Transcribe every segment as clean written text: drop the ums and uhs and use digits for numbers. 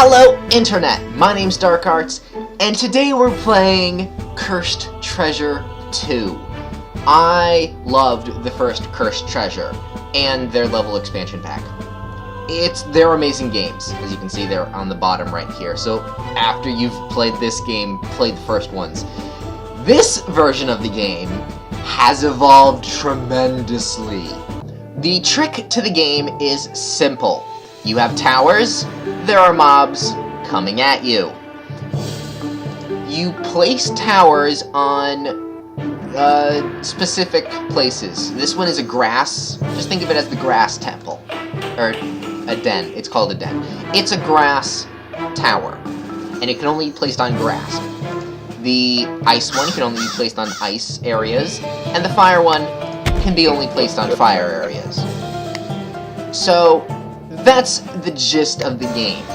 Hello, Internet! My name's Dark Arts, and today we're playing Cursed Treasure 2. I loved the first Cursed Treasure, and their level expansion pack. They're amazing games, as you can see they're on the bottom right here, so after you've played this game, play the first ones. This version of the game has evolved tremendously. The trick to the game is simple. You have towers, there are mobs coming at you. You place towers on specific places. This one is a grass, just think of it as the grass temple, or a den, it's called a den. It's a grass tower, and it can only be placed on grass. The ice one can only be placed on ice areas, and the fire one can be only placed on fire areas. So, that's the gist of the game.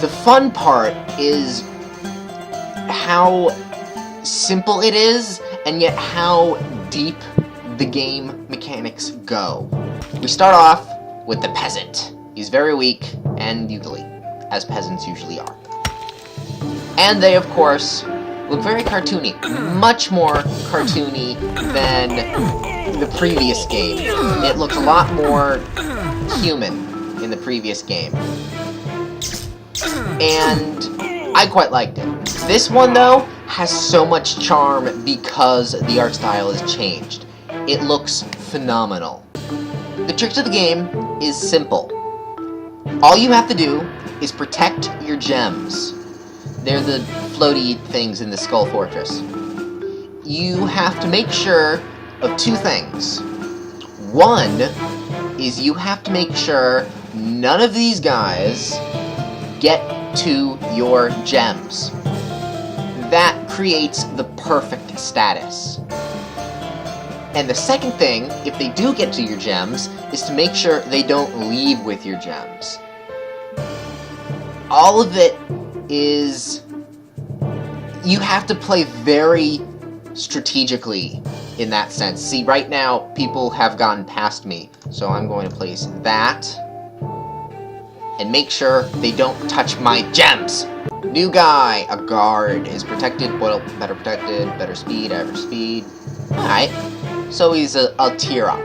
The fun part is how simple it is, and yet how deep the game mechanics go. We start off with the peasant. He's very weak and ugly, as peasants usually are. And they, of course, look very cartoony. Much more cartoony than the previous game. It looked a lot more human in the previous game. And I quite liked it. This one, though, has so much charm because the art style has changed. It looks phenomenal. The trick to the game is simple. All you have to do is protect your gems. They're the floaty things in the Skull Fortress. You have to make sure of two things. One is you have to make sure none of these guys get to your gems. That creates the perfect status. And the second thing, if they do get to your gems, is to make sure they don't leave with your gems. All of it is... you have to play very strategically in that sense. See, right now, people have gotten past me, so I'm going to place that and make sure they don't touch my gems. New guy, a guard, is protected, well, better protected, better speed, average speed. Alright, so he's a tier up.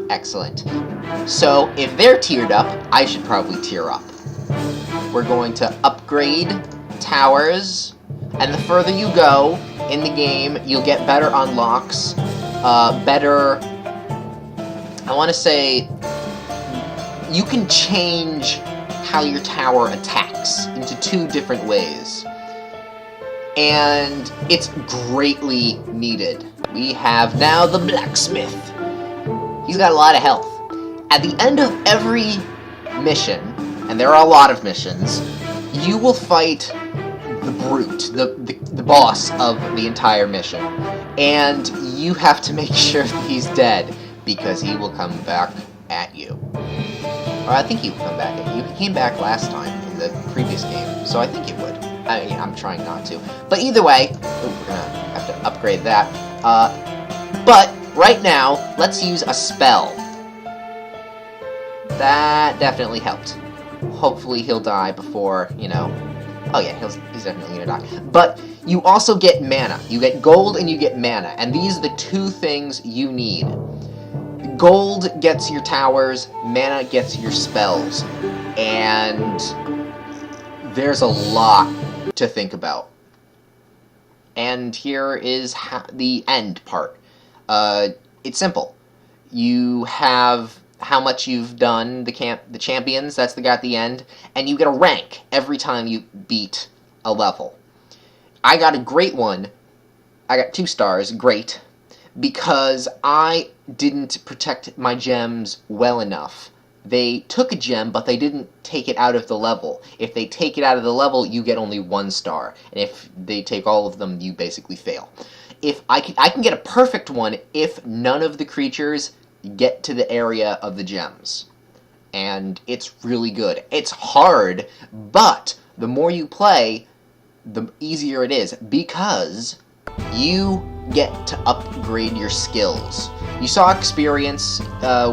Excellent. So, if they're tiered up, I should probably tier up. We're going to upgrade towers, and the further you go in the game, you'll get better unlocks, better... I want to say... you can change how your tower attacks into two different ways. And it's greatly needed. We have now the blacksmith. He's got a lot of health. At the end of every mission, and there are a lot of missions, you will fight the brute, the boss of the entire mission. And you have to make sure that he's dead, because he will come back at you. Or I think he will come back at you. He came back last time in the previous game, so I think he would. I mean, I'm trying not to. But either way, we're gonna have to upgrade that. But right now, let's use a spell. That definitely helped. Hopefully he'll die before, you know... oh yeah, he's definitely gonna die. But you also get mana. You get gold and you get mana. And these are the two things you need. Gold gets your towers, mana gets your spells. And there's a lot to think about. And here is the end part. It's simple. You have how much you've done, the champions, that's the guy at the end, and you get a rank every time you beat a level. I got a great one. I got 2 stars, great, because I didn't protect my gems well enough. They took a gem, but they didn't take it out of the level. If they take it out of the level, you get only 1 star, and if they take all of them, you basically fail. If I can get a perfect one if none of the creatures get to the area of the gems. And it's really good. It's hard, but the more you play, the easier it is, because you get to upgrade your skills. You saw experience.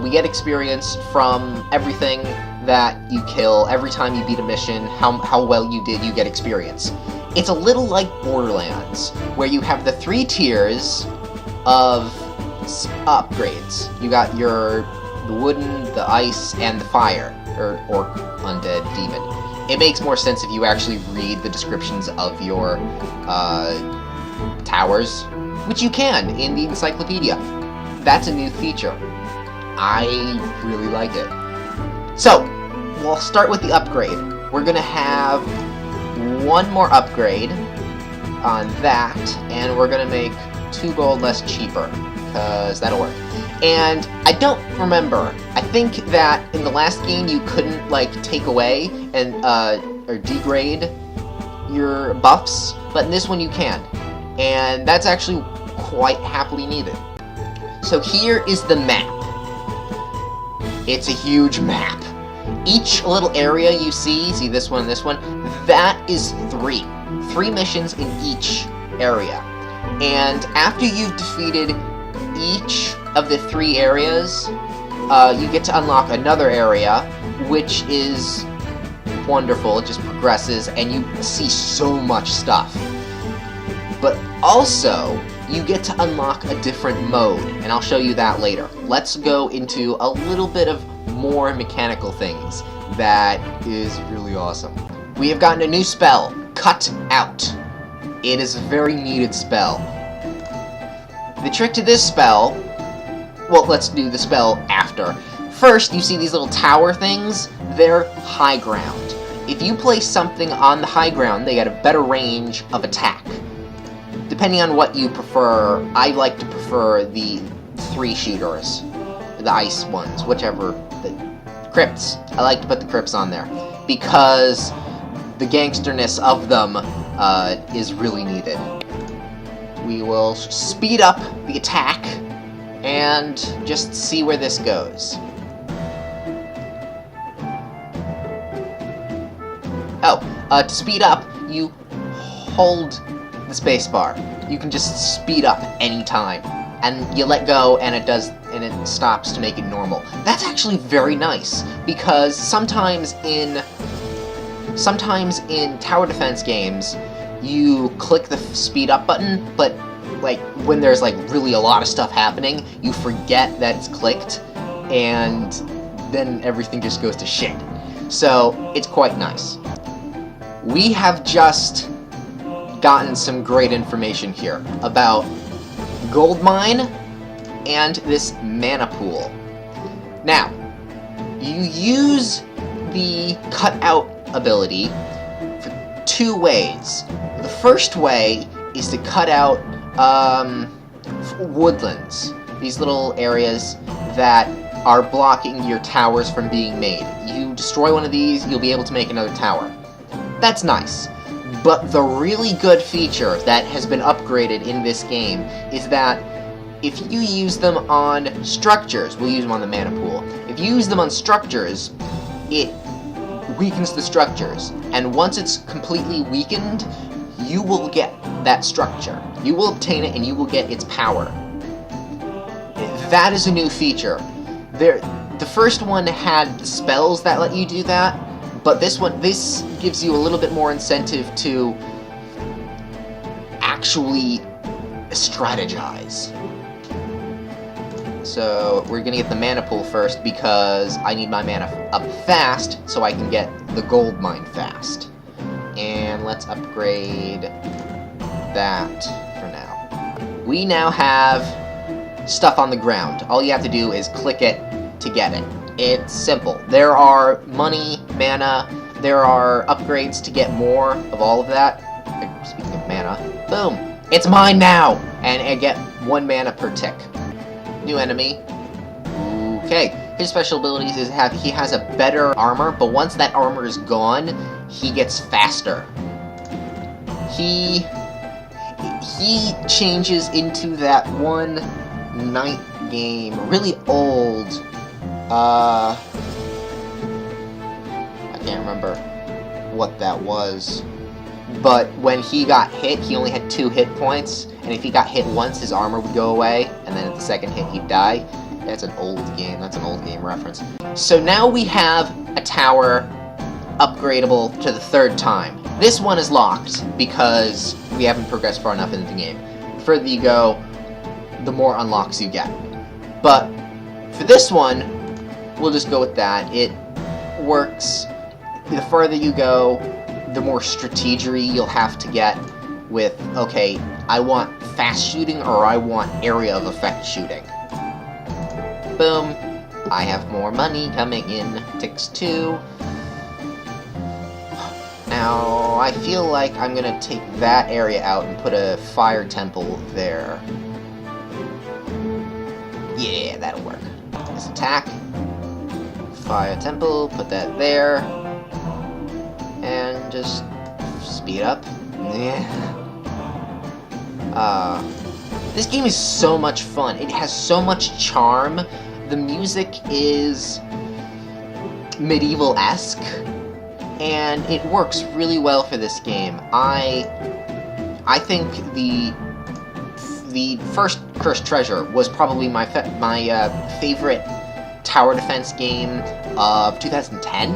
We get experience from everything that you kill, every time you beat a mission, how well you did, you get experience. It's a little like Borderlands, where you have the 3 tiers of upgrades. You got the wooden, the ice, and the fire, or orc, undead, demon. It makes more sense if you actually read the descriptions of your towers, which you can in the encyclopedia. That's a new feature. I really like it. So, we'll start with the upgrade. We're gonna have one more upgrade on that, and we're gonna make 2 gold less cheaper, because that'll work. And I don't remember. I think that in the last game you couldn't, like, take away and or degrade your buffs, but in this one you can. And that's actually quite happily needed. So here is the map. It's a huge map. Each little area you see this one and this one, that is 3. 3 missions in each area. And after you've defeated each of the 3 areas, you get to unlock another area, which is wonderful. It just progresses, and you see so much stuff. But also, you get to unlock a different mode, and I'll show you that later. Let's go into a little bit of more mechanical things that is really awesome. We have gotten a new spell, Cut Out. It is a very needed spell. The trick to this spell, well, let's do the spell after. First, you see these little tower things? They're high ground. If you place something on the high ground, they get a better range of attack. Depending on what you prefer, I like to prefer the 3 shooters. The ice ones, whichever. The crypts. I like to put the crypts on there, because the gangsterness of them is really needed. We will speed up the attack and just see where this goes. Oh, to speed up, you hold the spacebar. You can just speed up anytime, and you let go, and it stops to make it normal. That's actually very nice, because sometimes in tower defense games, you click the speed up button, but like when there's like really a lot of stuff happening, you forget that it's clicked, and then everything just goes to shit. So it's quite nice. We have just gotten some great information here about gold mine and this mana pool. Now, you use the cutout ability for 2 ways. The first way is to cut out woodlands, these little areas that are blocking your towers from being made. You destroy one of these, you'll be able to make another tower. That's nice. But the really good feature that has been upgraded in this game is that if you use them on structures, we'll use them on the mana pool, if you use them on structures, it weakens the structures. And once it's completely weakened, you will get that structure. You will obtain it and you will get its power. That is a new feature. The first one had spells that let you do that, but this gives you a little bit more incentive to actually strategize. So we're gonna get the mana pool first, because I need my mana up fast so I can get the gold mine fast. And let's upgrade that for now. We now have stuff on the ground. All you have to do is click it to get it. It's simple. There are money, mana, there are upgrades to get more of all of that. Speaking of mana, boom! It's mine now! And I get 1 mana per tick. New enemy. Okay. His special abilities is he has a better armor, but once that armor is gone, he gets faster. He changes into that one night game, really old. I can't remember what that was. But when he got hit, he only had 2 hit points, and if he got hit once, his armor would go away, and then at the second hit, he'd die. That's an old game. That's an old game reference. So now we have a tower upgradable to the 3rd time. This one is locked because we haven't progressed far enough into the game. The further you go, the more unlocks you get. But for this one, we'll just go with that. It works. The further you go, the more strategery you'll have to get with, okay, I want fast shooting or I want area of effect shooting. Boom. I have more money coming in. Ticks 2. Now, I feel like I'm gonna take that area out and put a fire temple there. Yeah, that'll work. This attack. Fire temple, put that there. And just speed up. Yeah. This game is so much fun. It has so much charm. The music is medieval-esque, and it works really well for this game. I think the first Cursed Treasure was probably my favorite tower defense game of 2010?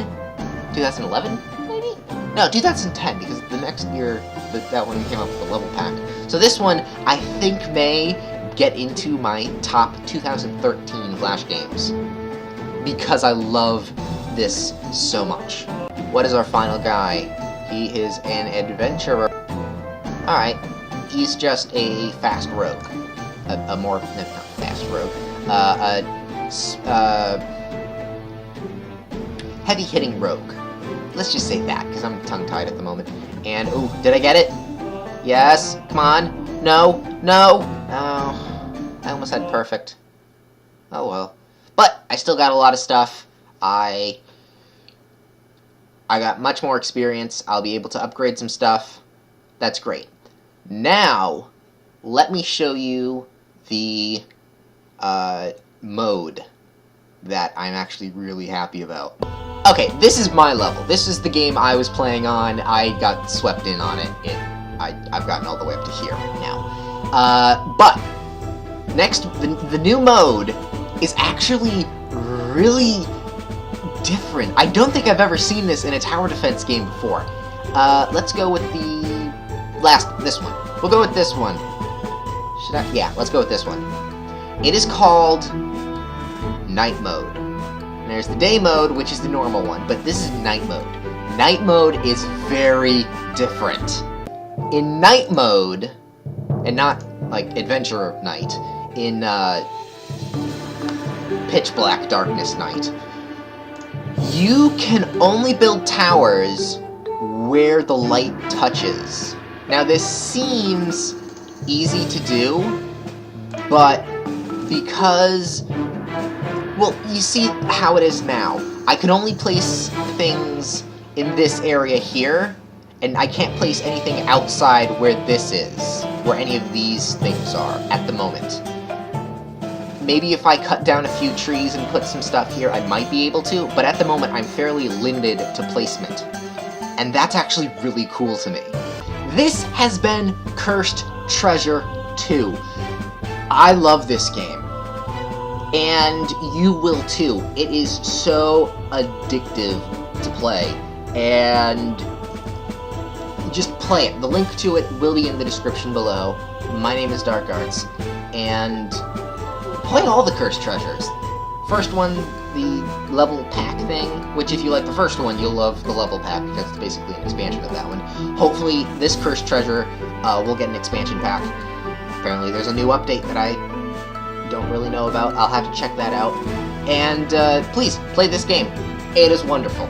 2011, maybe? No, 2010, because the next year that one came up with a level pack. So this one, I think, may get into my top 2013 Flash games, because I love this so much. What is our final guy? He is an adventurer. Alright, he's just a fast rogue. Not fast rogue. Heavy-hitting rogue. Let's just say that, because I'm tongue-tied at the moment. And, ooh, did I get it? Yes, come on. No, no! Oh, I almost had perfect. Oh well. But, I still got a lot of stuff. I got much more experience. I'll be able to upgrade some stuff. That's great. Now, let me show you the mode that I'm actually really happy about. Okay, this is my level. This is the game I was playing on. I got swept in on it. I've gotten all the way up to here now. But, next, the new mode is actually really different. I don't think I've ever seen this in a tower defense game before. Let's go with this one. We'll go with this one. Should I? Yeah, let's go with this one. It is called Night Mode. And there's the day mode, which is the normal one, but this is night mode. Night mode is very different. In night mode, and not like Adventure Night, in Pitch Black Darkness Night, you can only build towers where the light touches. Now this seems easy to do, but because, well, you see how it is now. I can only place things in this area here, and I can't place anything outside where this is, where any of these things are, at the moment. Maybe if I cut down a few trees and put some stuff here, I might be able to, but at the moment I'm fairly limited to placement. And that's actually really cool to me. This has been Cursed Treasure 2. I love this game. And you will too. It is so addictive to play. And just play it. The link to it will be in the description below. My name is Dark Arts. And play all the Cursed Treasures. First one, the level pack thing, which if you like the first one, you'll love the level pack, because it's basically an expansion of that one. Hopefully, this Cursed Treasure will get an expansion pack. Apparently there's a new update that I don't really know about. I'll have to check that out. And please, play this game. It is wonderful.